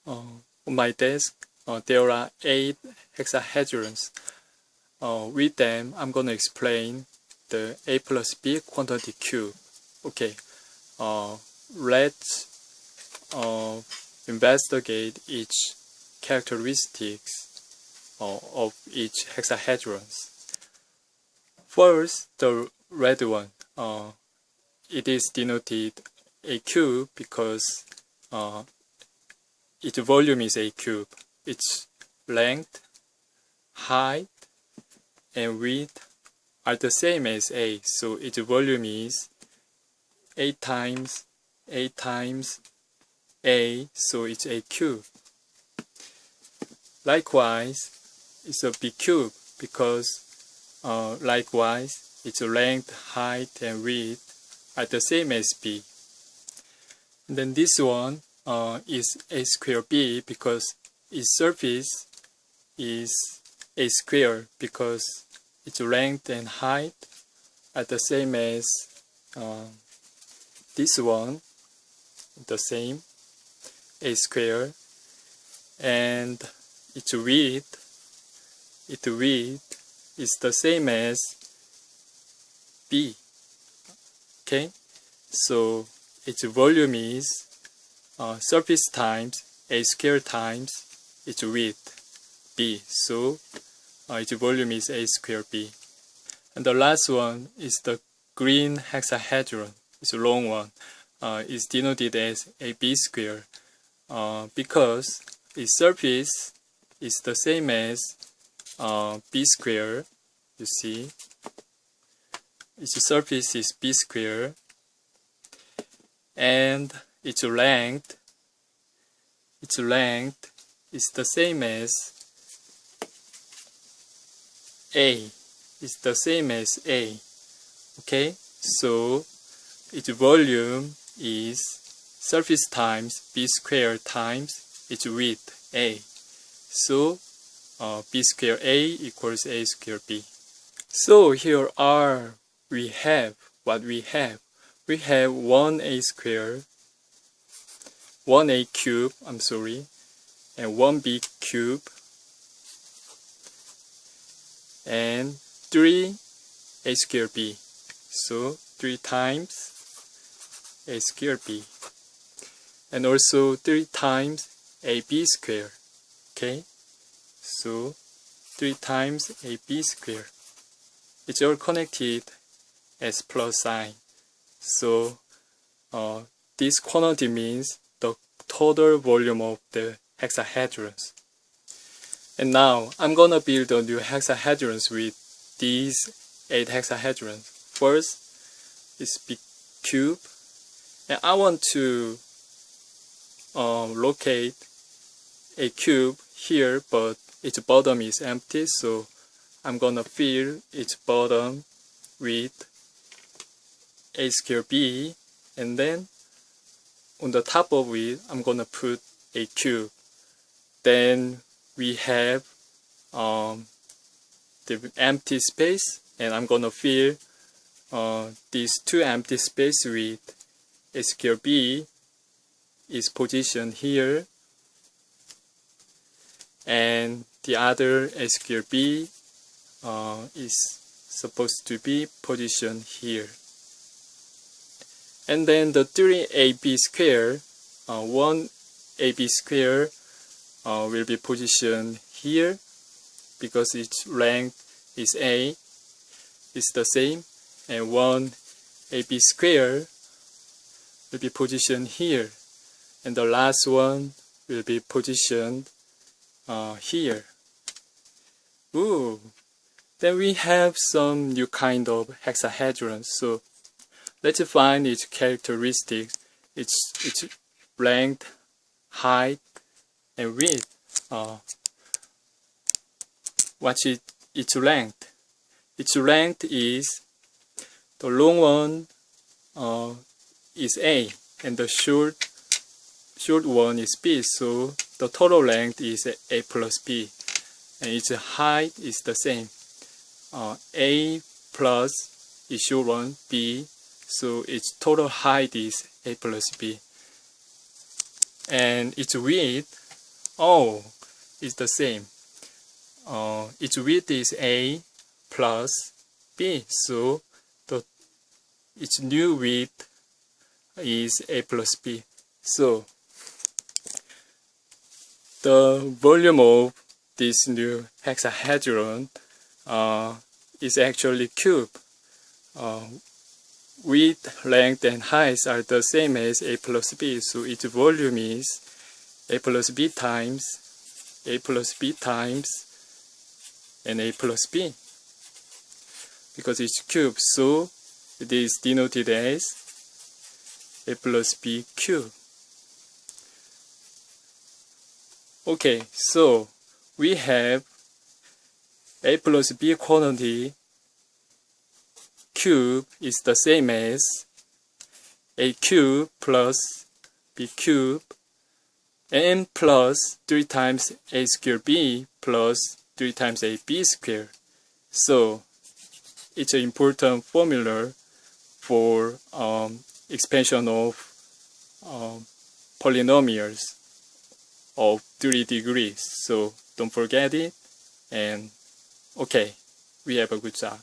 On my desk, there are 8 hexahedrons. With them, I'm going to explain the A plus B quantity cube. Okay, let's investigate each characteristics of each hexahedrons. First, the red one. It is denoted A cube because its volume is A cube. Its length, height, and width are the same as A, so its volume is 8 times A, so it's A cube. Likewise, it's a B cube because likewise its length, height, and width are the same as B. And then this one is A square B because its surface is A square because its length and height are the same as this one, the same, A square, and its width is the same as B. Okay, so its volume is surface times A square times its width, B. So its volume is A square B. And the last one is the green hexahedron. It's a long one. It's denoted as AB square because its surface is the same as B square. You see, its surface is B square, and its length is the same as A. It's the same as A. Okay, so its volume is surface times B square times its width, A. So B square A equals A square B. So here we have what we have. We have 1A square, 1A cube, and 1B cube, and 3A square B. So 3 times A square B, and also 3 times AB square. Okay, so 3 times AB square. It's all connected as plus sign. So this quantity means the total volume of the hexahedrons. And now I'm gonna build a new hexahedrons with these 8 hexahedrons. First is B cube, and I want to locate a cube here, but its bottom is empty, so I'm gonna fill its bottom with A square B, and then on the top of it I'm gonna put a cube. Then we have the empty space, and I'm gonna fill these 2 empty space with A square B is positioned here, and the other A square B is supposed to be positioned here. And then the 3AB square, 1AB square will be positioned here because its length is A, is the same, and 1AB square will be positioned here, and the last one will be positioned here. Ooh, then we have some new kind of hexahedrons. So let's find its characteristics, its length, height, and width. What's its length? Its length is, the long one is A, and the short one is B, so the total length is A plus B, and its height is the same. A plus is short one, B, so its total height is A plus B. And its width Oh, it's the same. Its width is a plus b, so its new width is a plus b. So the volume of this new hexahedron is actually cube. Width, length, and height are the same as a plus b, so its volume is a plus b times a plus b times and a plus b, because it's cube, so it is denoted as a plus b cube. Okay, so we have a plus b quantity cube is the same as a cube plus b cube n plus 3 times a squared b plus 3 times a b squared. So it's an important formula for expansion of polynomials of 3 degrees. So don't forget it, and okay, we have a good job.